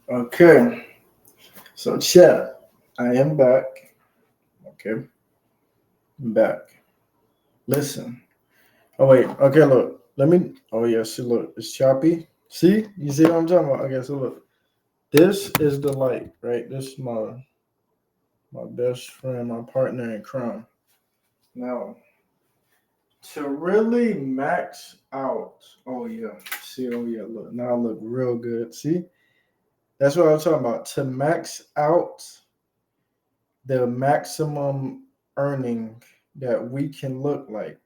Okay, so chat, I am back. Okay, I'm back. Listen. Oh wait. Okay, look. Let me. Oh yeah. See, look. It's choppy. See? You see what I'm talking about? Okay. So look. This is the light, right? This is my best friend, my partner in crime. Now, to really max out. Oh yeah. See. Oh yeah. Look. Now I look real good. See? That's what I was talking about. To max out the maximum earning that we can look like.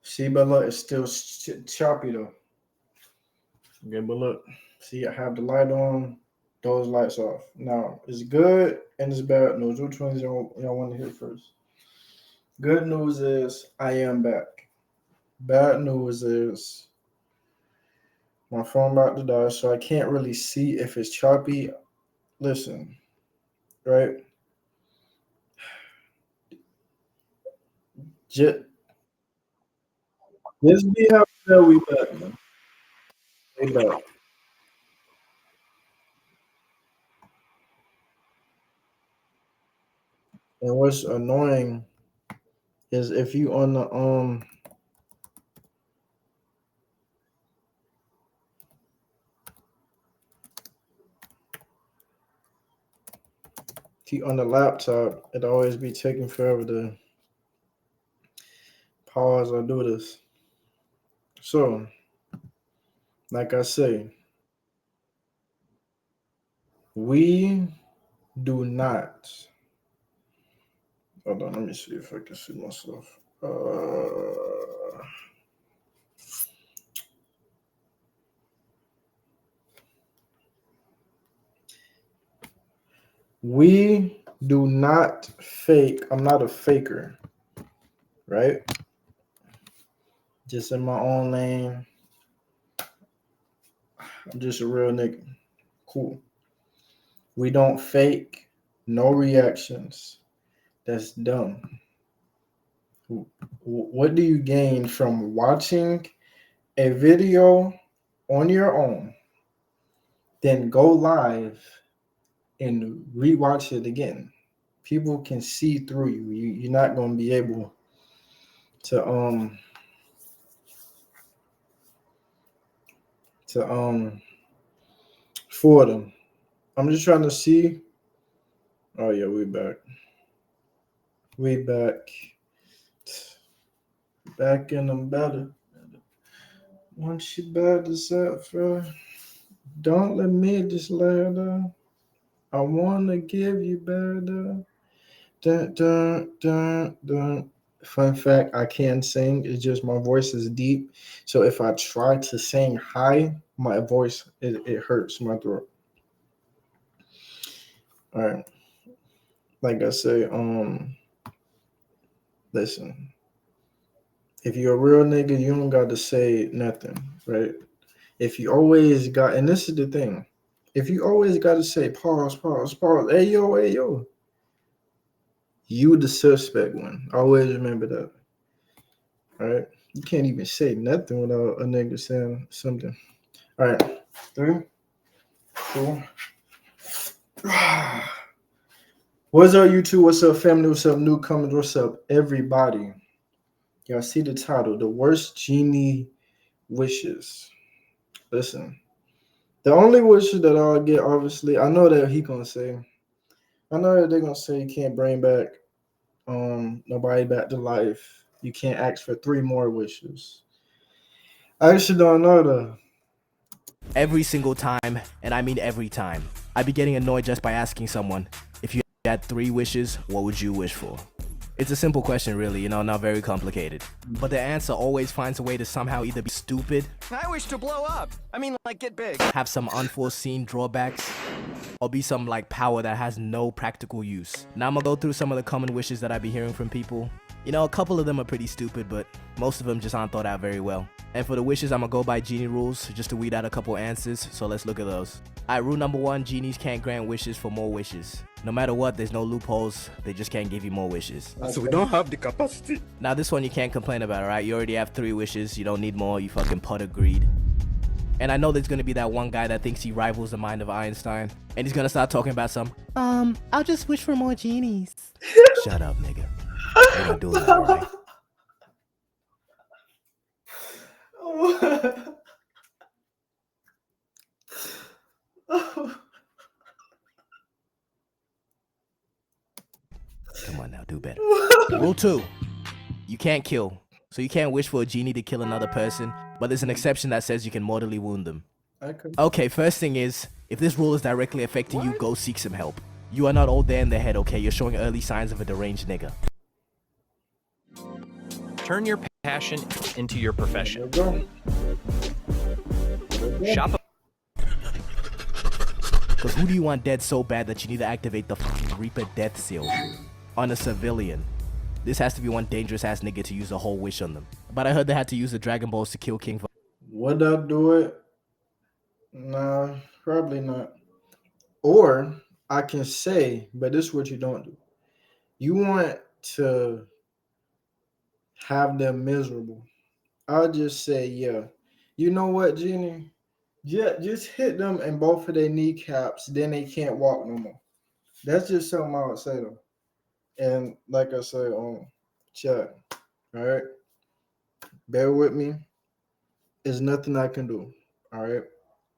See, but look, it's still choppy though. Okay, but look, see, I have the light on, those lights off. Now, it's good and it's bad news. Which ones y'all want to hear first? Good news is I am back. Bad news is my phone about to die, so I can't really see if it's choppy. Listen, right? Just, just be happy that we back, man. We back. And what's annoying is if you on the if you on the laptop, it always be taking forever to pause or do this. So, like I say, we do not. Hold on, let me see if I can see myself. We do not fake. I'm not a faker, right? Just in my own lane. I'm just a real nigga. Cool. We don't fake. No reactions. That's dumb. What do you gain from watching a video on your own, then go live and rewatch it again? People can see through you. You're not going to be able to to for them. I'm just trying to see. Oh yeah, we back. We back. Back in them better. Once you bad as that, bro. Don't let me just ladder. I wanna give you better. Dun, dun, dun, dun. Fun fact, I can sing. It's just my voice is deep. So if I try to sing high, my voice it hurts my throat. All right. Like I say, listen. If you're a real nigga, you don't got to say nothing, right? If you always got, and this is the thing, if you always got to say pause, pause, pause, hey yo, you the suspect one. Always remember that. All right. You can't even say nothing without a nigga saying something. All right. 3, 4. What's up, YouTube? What's up, family? What's up, newcomers? What's up, everybody? Y'all see the title, The Worst Genie Wishes. Listen, the only wishes that I'll get, obviously, I know that he gonna say, I know that they're gonna say you can't bring back nobody back to life. You can't ask for 3 more wishes. I actually don't know though. Every single time, and I mean every time, I'd be getting annoyed just by asking someone, if you had 3 wishes, what would you wish for? It's a simple question really, not very complicated. But the answer always finds a way to somehow either be stupid, I wish to blow up. I mean, like, get big. have some unforeseen drawbacks, or be some like power that has no practical use. Now I'm gonna go through some of the common wishes that I be hearing from people. A couple of them are pretty stupid, but most of them just aren't thought out very well. And for the wishes, I'm gonna go by Genie rules, just to weed out a couple answers, so let's look at those. Alright, rule number 1, genies can't grant wishes for more wishes. No matter what, there's no loopholes, they just can't give you more wishes. So we don't have the capacity. Now this one you can't complain about, alright? You already have 3 wishes, you don't need more, you fucking putter greed. And I know there's gonna be that one guy that thinks he rivals the mind of Einstein, and he's gonna start talking about some, I'll just wish for more genies. Shut up, nigga. We're not doing that, alright? Come on now, do better. Rule 2, you can't kill. So you can't wish for a genie to kill another person, but there's an exception that says you can mortally wound them. Okay, first thing is, if this rule is directly affecting you, go seek some help. You are not all there in the head, okay? You're showing early signs of a deranged nigga. Turn your passion into your profession. Shop. Because who do you want dead so bad that you need to activate the Reaper Death Seal on a civilian? This has to be one dangerous ass nigga to use a whole wish on them. But I heard they had to use the Dragon Balls to kill King. Would I do it? Nah, probably not. Or I can say, but this is what you don't do. You want to have them miserable. I'll just say, yeah. You know what, Genie? Just hit them in both of their kneecaps, then they can't walk no more. That's just something I would say though. And like I said on chat, all right, bear with me. There's nothing I can do. All right.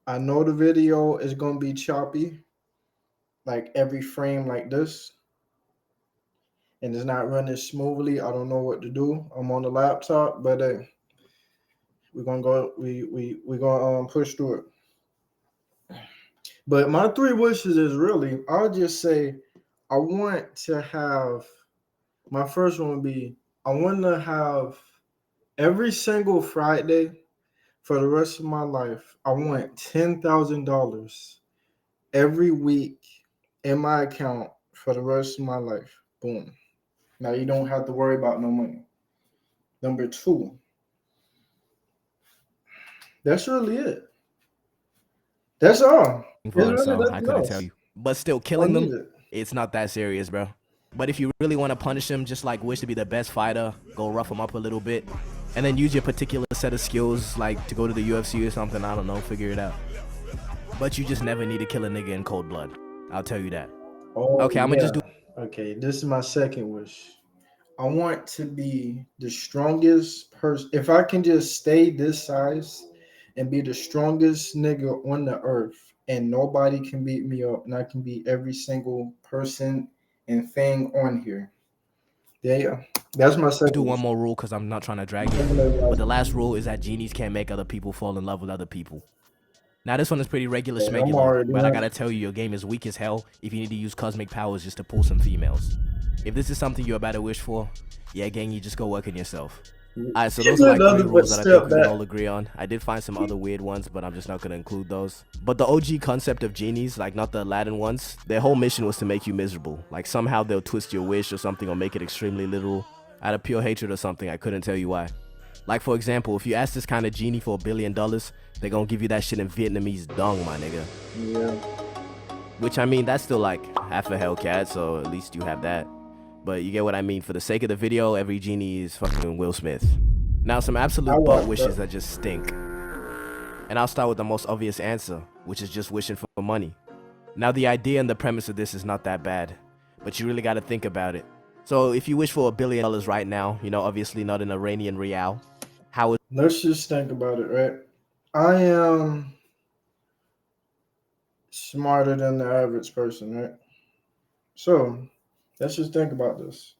I know the video is gonna be choppy, like every frame like this, and it's not running smoothly. I don't know what to do. I'm on the laptop, but we're gonna go. We're gonna push through it. But my 3 wishes is really, I'll just say, I want to have, my first one would be, I want to have every single Friday for the rest of my life, I want $10,000 every week in my account for the rest of my life. Boom. Now you don't have to worry about no money. Number 2, that's really it. That's all. So I couldn't tell you. But still, killing them, it's not that serious, bro. But if you really want to punish them, just like wish to be the best fighter, go rough them up a little bit, and then use your particular set of skills, like to go to the UFC or something, I don't know, figure it out. But you just never need to kill a nigga in cold blood. I'll tell you that. Okay, I'm gonna just do. Okay, this is my second wish. I want to be the strongest person. If I can just stay this size and be the strongest nigga on the earth, and nobody can beat me up, and I can beat every single person and thing on here. Yeah, that's my second. Do one more rule because I'm not trying to drag it. But the last rule is that genies can't make other people fall in love with other people. Now this one is pretty regular schmegular, but I gotta tell you, your game is weak as hell if you need to use cosmic powers just to pull some females. If this is something you're about to wish for, yeah, gang, you just go work on yourself. Alright, so those are like 3 rules that I think we can all agree on. I did find some other weird ones, but I'm just not gonna include those. But the OG concept of genies, like not the Aladdin ones, their whole mission was to make you miserable. Like somehow they'll twist your wish or something or make it extremely literal. Out of pure hatred or something, I couldn't tell you why. Like for example, if you ask this kind of genie for $1 billion, they're gonna give you that shit in Vietnamese dong, my nigga. Yeah. Which I mean, that's still like half a Hellcat, so at least you have that. But you get what I mean. For the sake of the video, every genie is fucking Will Smith. Now some absolute butt wishes that just stink. And I'll start with the most obvious answer, which is just wishing for money. Now the idea and the premise of this is not that bad, but you really gotta think about it. So if you wish for $1 billion right now, you know, obviously not in Iranian real, how is... Let's just think about it, right? I am smarter than the average person, right? So let's just think about this.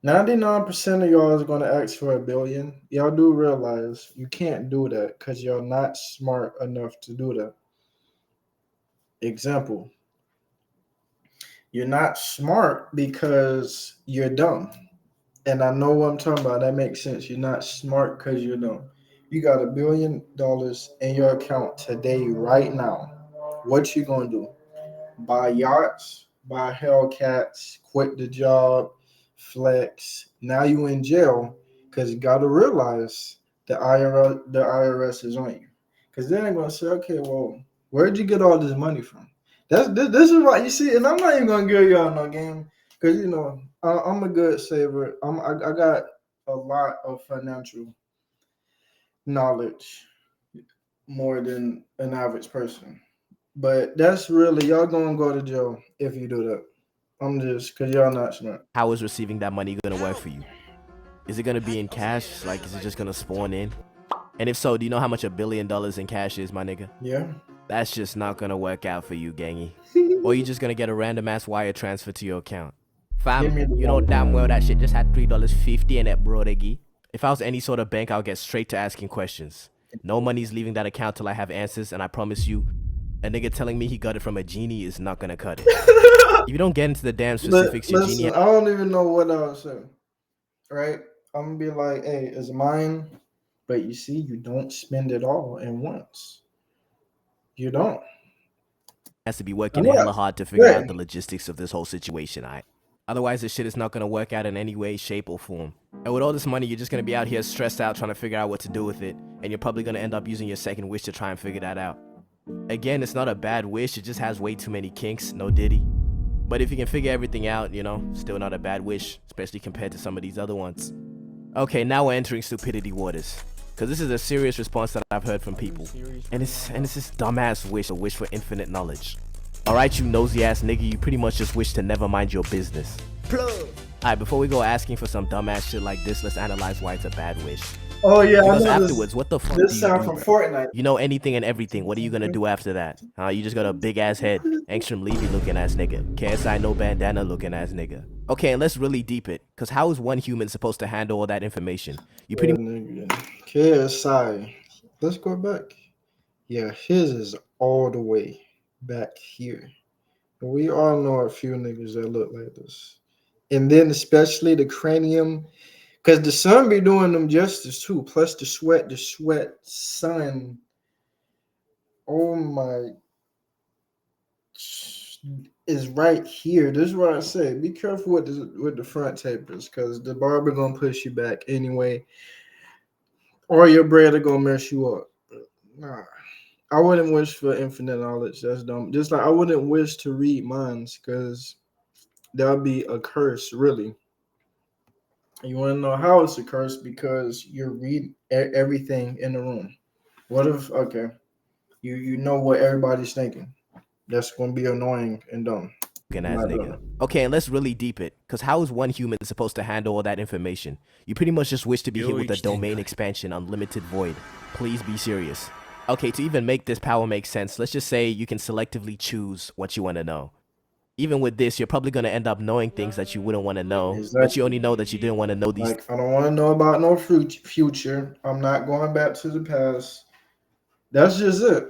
99% of y'all is going to ask for $1 billion. Y'all do realize you can't do that because y'all not smart enough to do that. Example, you're not smart because you're dumb. And I know what I'm talking about. That makes sense. You're not smart because you're dumb. You got $1 billion in your account today, right now. What you going to do? Buy yachts, buy Hellcats, quit the job, flex. Now you in jail because you got to realize the IRS is on you. Because then they're going to say, okay, well, where'd you get all this money from? This is what you see. And I'm not even going to give y'all no game because, you know, I'm a good saver. I got a lot of financial knowledge. more than an average person. But that's really y'all gonna go to jail if you do that. I'm just because y'all not smart. How is receiving that money gonna work for you? Is it gonna be in cash? Like, is it just gonna spawn in? And if so, do you know how much $1 billion in cash is, my nigga? Yeah. That's just not gonna work out for you, gangy. Or you just gonna get a random ass wire transfer to your account. Give me Fam, the you know wallet. damn well that shit just had $3.50 in it, bro, Reggie. If I was any sort of bank, I'll get straight to asking questions. No money's leaving that account till I have answers, and I promise you, a nigga telling me he got it from a genie is not gonna cut it. If you don't get into the damn specifics, your Listen, genie. I don't even know what I was saying. Right? I'm gonna be like, hey, it's mine. But you see, you don't spend it all at once. You don't. Has to be working I'm hella not hard to figure out saying. the logistics of this whole situation, alright? Otherwise, this shit is not gonna work out in any way, shape, or form. And with all this money, you're just gonna be out here stressed out trying to figure out what to do with it, and you're probably gonna end up using your second wish to try and figure that out. Again, it's not a bad wish, it just has way too many kinks, no diddy. But if you can figure everything out, you know, still not a bad wish, especially compared to some of these other ones. Okay, now we're entering stupidity waters. Cause this is a serious response that I've heard from people. And it's this dumbass wish, a wish for infinite knowledge. Alright, you nosy ass nigga, you pretty much just wish to never mind your business. Alright, before we go asking for some dumbass shit like this, let's analyze why it's a bad wish. Oh yeah, Because I know afterwards, what the fuck do this you sound do, from bro? Fortnite. You know anything and everything, what are you gonna do after that? You just got a big ass head, Angstrom Levy looking ass nigga, KSI no bandana looking ass nigga. Okay, and let's really deep it, cause how is one human supposed to handle all that information? You pretty KSI. Let's go back. Yeah, his is all the way back here. We all know a few niggas that look like this. And then especially the cranium, because the sun be doing them justice too. Plus the sweat, sun. Oh my, is right here. This is what I say. Be careful with the front tapers, because the barber gonna push you back anyway, or your brother gonna mess you up. Nah, I wouldn't wish for infinite knowledge. That's dumb. Just like I wouldn't wish to read minds, because that would be a curse, really. You want to know how it's a curse? Because you're reading everything in the room. What if, okay, you know what everybody's thinking? That's going to be annoying and dumb. looking ass nigga. Okay, and let's really deep it, cause how is one human supposed to handle all that information? You pretty much just wish to be hit with a domain expansion, unlimited void. Please be serious. Okay, to even make this power make sense, let's just say you can selectively choose what you want to know. Even with this, you're probably going to end up knowing things that you wouldn't want to know, but you only know that you didn't want to know these. Like, I don't want to know about no future. I'm not going back to the past. That's just it.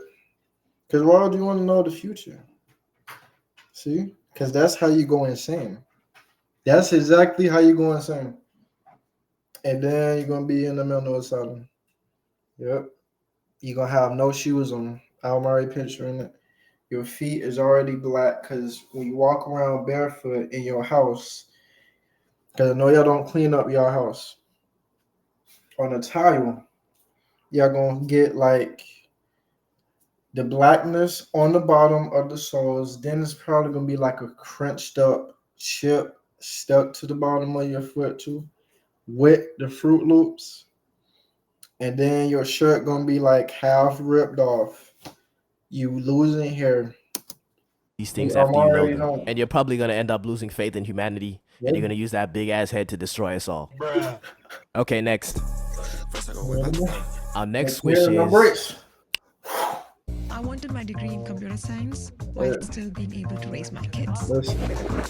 Because why would you want to know the future? See? Because that's how you go insane. That's exactly how you go insane. And then you're going to be in the mental asylum. Yep. You're going to have no shoes on. I'm already picturing it. Your feet is already black because when you walk around barefoot in your house, because I know y'all don't clean up your house, on a tile, y'all going to get like the blackness on the bottom of the soles. Then it's probably going to be like a crunched up chip stuck to the bottom of your foot too, with the Fruit Loops. And then your shirt going to be like half ripped off. You losing hair. These things after you know them. And you're probably going to end up losing faith in humanity. Yep. And you're going to use that big ass head to destroy us all. Bruh. Okay, next. Our next wish is... I wanted my degree in computer science while still being able to raise my kids.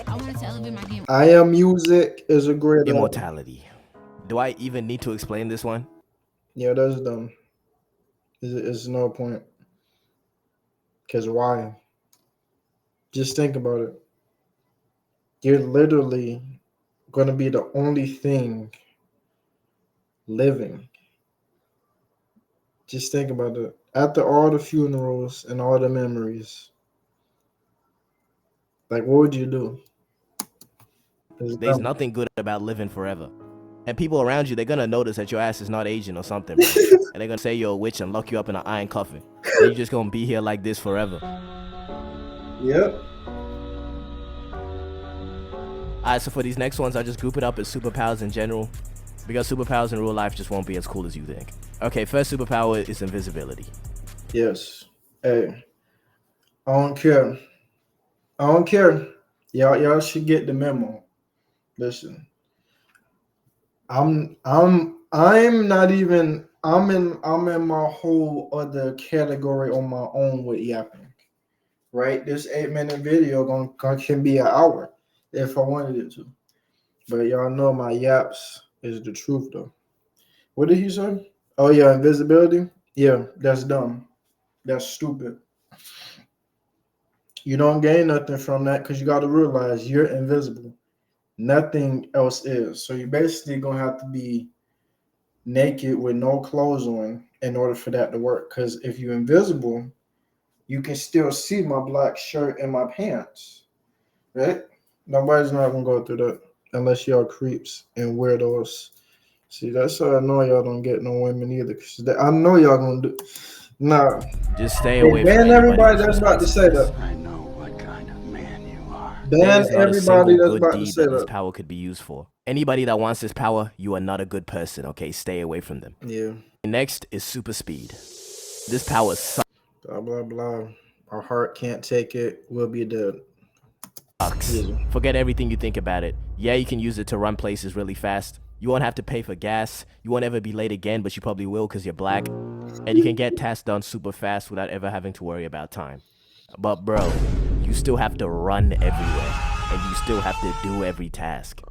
I wanted to elevate my game. I Am Music is a great immortality. Do I even need to explain this one? Yeah, that's dumb. It's no point. Because why? Just think about it. You're literally going to be the only thing living. Just think about it. After all the funerals and all the memories, like, what would you do? There's nothing good about living forever. And people around you, they're going to notice that your ass is not Asian or something, bro. And they're going to say you're a witch and lock you up in an iron coffin. And you're just going to be here like this forever. Yep. Alright, so for these next ones, I'll just group it up as superpowers in general. Because superpowers in real life just won't be as cool as you think. Okay, first superpower is invisibility. Yes. Hey, I don't care. I don't care. Y'all should get the memo. Listen, I'm not even I'm in my whole other category on my own with yapping. Right? This 8 minute video can be an hour if I wanted it to. But y'all know my yaps is the truth though. What did he say? Oh yeah, invisibility. Yeah, that's dumb. That's stupid. You don't gain nothing from that because you got to realize you're invisible. Nothing else is. So you're basically gonna have to be naked with no clothes on in order for that to work. Because if you're invisible, you can still see my black shirt and my pants, right? Nobody's not gonna go through that unless y'all creeps and weirdos. See, that's how I know y'all don't get no women either. Cause I know y'all gonna do. Nah, Just stay hey, away from ban anybody everybody who's that's as about to nice as say this. that. I know what kind of man you are. There Ban is not a everybody single that's good about to deed say that this that. power could be used for. Anybody that wants this power, you are not a good person, okay? Stay away from them. Yeah. Next is super speed. This power Blah blah blah. Our heart can't take it. We'll be dead. sucks. Yeah. Forget everything you think about it. Yeah, you can use it to run places really fast. You won't have to pay for gas. You won't ever be late again, but you probably will because you're black. And you can get tasks done super fast without ever having to worry about time. But bro, you still have to run everywhere. And you still have to do every task.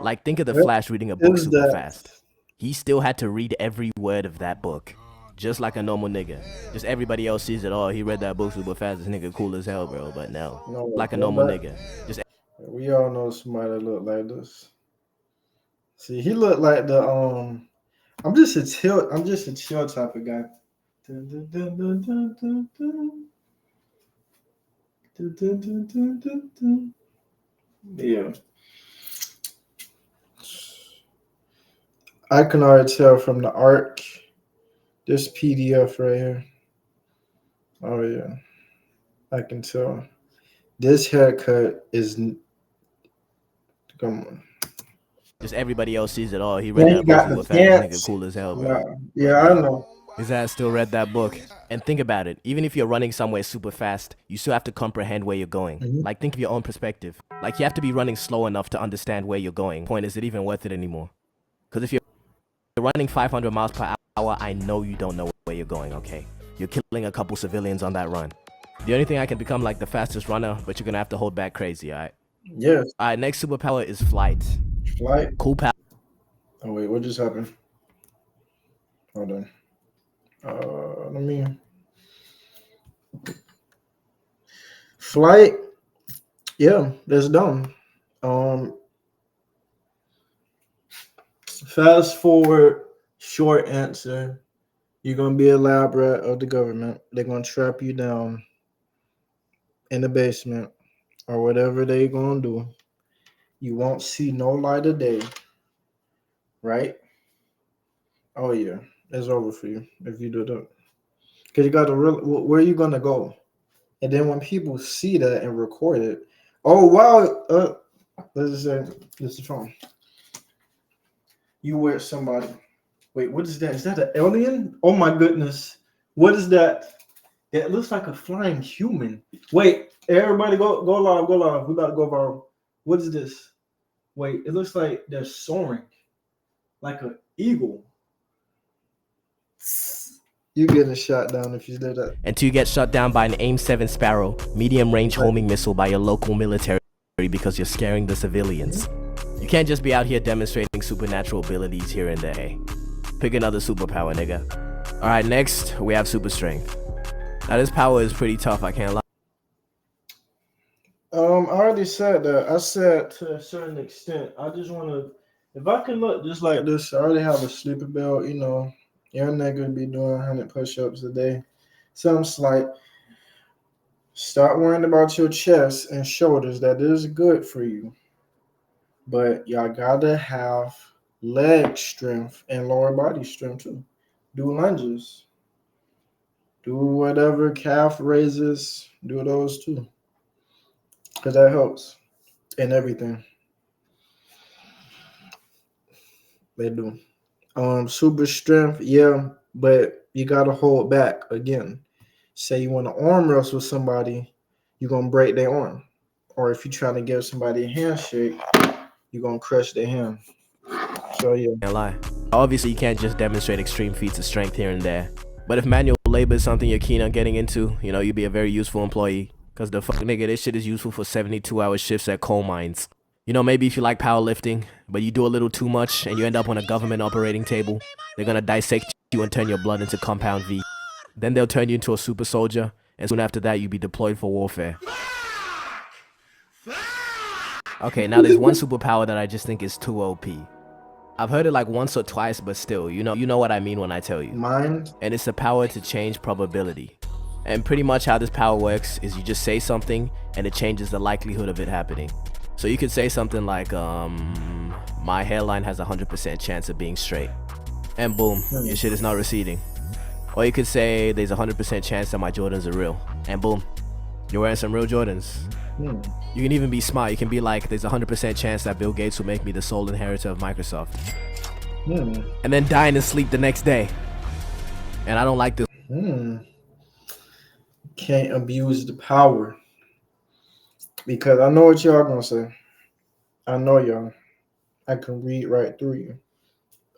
Like, think of the What Flash reading a book is super that? fast. He still had to read every word of that book. Just like a normal nigga. Just everybody else sees it, oh, he read that book super fast, this nigga cool as hell, bro. But no. No, Like a go normal back. nigga. Just We all know somebody that look like this. See, he looked like the I'm just a chill type of guy. Dun, dun, dun, dun, dun, dun, dun. Dun, dun, dun, dun, dun, dun. Yeah. I can already tell from the art. This PDF right here. Oh yeah. I can tell. This haircut is come on. just everybody else sees it, oh, he read Then he that book got the super fast, this nigga pants. cool as hell, Nah, bro. yeah, But I no. know. His ass still read that book. And think about it. Even if you're running somewhere super fast, you still have to comprehend where you're going. Mhm. Like, think of your own perspective. Like, you have to be running slow enough to understand where you're going. Point, is it even worth it anymore? Because if you're running 500 miles per hour, I know you don't know where you're going, okay? You're killing a couple civilians on that run. The only thing I can become like the fastest runner, but you're gonna have to hold back crazy, alright? Yes. Alright, next superpower is flight. Flight. Cool power. Oh wait, what just happened? Hold on. Let me flight. Yeah, that's dumb. Um, Fast forward. Short answer. You're gonna be a lab rat of the government. They're gonna trap you down in the basement or whatever they gonna do. You won't see no light of day, right? Oh yeah, it's over for you if you do that. Cause you got to real. Where are you gonna go? And then when people see that and record it, oh wow, let's just say this is the phone. You with somebody. Wait, what is that? Is that an alien? Oh my goodness. What is that? It looks like a flying human. Wait, everybody go live, go live. We about to go viral. What is this? Wait, it looks like they're soaring like an eagle. You getting shot down if you did that. Until you get shot down by an AIM-7 Sparrow, medium-range homing missile by your local military because you're scaring the civilians. You can't just be out here demonstrating supernatural abilities here and there. Pick another superpower, nigga. Alright, next, we have super strength. Now this power is pretty tough, I can't lie. I already said that. I said to a certain extent. I just want to, if I can look just like this, I already have a sleeper belt. You know, your nigga be doing 100 push-ups a day. Something slight. Start worrying about your chest and shoulders. That is good for you. But y'all gotta have leg strength and lower body strength too. Do lunges. Do whatever calf raises. Do those too. Because that helps in everything. They do. Super strength, yeah, but you gotta hold back again. Say you want to arm wrestle somebody, you're gonna break their arm. Or if you're trying to give somebody a handshake, you're gonna crush their hand. So yeah. Can't lie. Obviously, you can't just demonstrate extreme feats of strength here and there. But if manual labor is something you're keen on getting into, you know, you'd be a very useful employee. Cause the fuck nigga, this shit is useful for 72-hour shifts at coal mines. You know, maybe if you like powerlifting, but you do a little too much and you end up on a government operating table, they're gonna dissect you and turn your blood into compound V. Then they'll turn you into a super soldier, and soon after that, you'll be deployed for warfare. Okay, now there's one superpower that I just think is too OP. I've heard it like once or twice, but still, you know what I mean when I tell you. Mind. And it's the power to change probability. And pretty much how this power works is you just say something and it changes the likelihood of it happening. So you could say something like, my hairline has a 100% chance of being straight. And boom, your shit is not receding. Or you could say there's a 100% chance that my Jordans are real. And boom, you're wearing some real Jordans. You can even be smart. You can be like, there's a 100% chance that Bill Gates will make me the sole inheritor of Microsoft. And then die in his sleep the next day. And I don't like this. Can't abuse the power. Because I know what y'all gonna say. I know y'all. I can read right through you.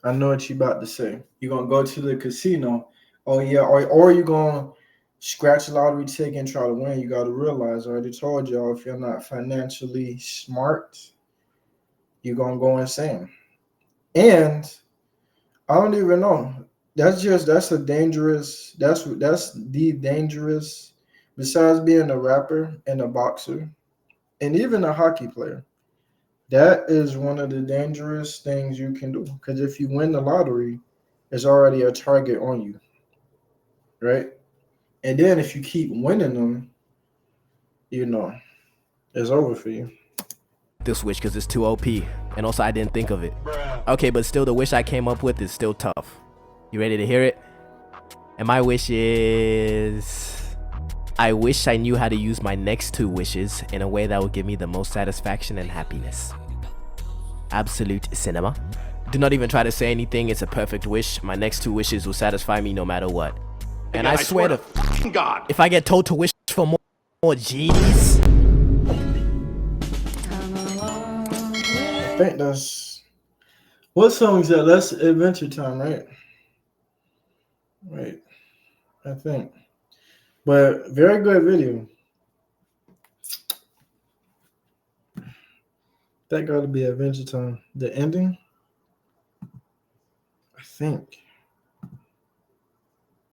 I know what you about to say. You're gonna go to the casino. Oh yeah, or you gonna scratch a lottery ticket and try to win. You gotta realize, I already told y'all, if you're not financially smart, you're gonna go insane. And I don't even know. That's a dangerous. That's the dangerous. Besides being a rapper and a boxer, and even a hockey player, that is one of the dangerous things you can do. Because if you win the lottery, there's already a target on you, right? And then if you keep winning them, it's over for you. This wish because it's too OP. And also I didn't think of it. Okay, but still the wish I came up with is still tough. You ready to hear it? And my wish is... I wish I knew how to use my next two wishes in a way that would give me the most satisfaction and happiness. Absolute cinema. Do not even try to say anything, it's a perfect wish. My next two wishes will satisfy me no matter what. And I swear to God, if I get told to wish for more genies... I think that's... What song is that? That's Adventure Time, right? Wait, I think. But very good video. That got to be Adventure Time. The ending, I think.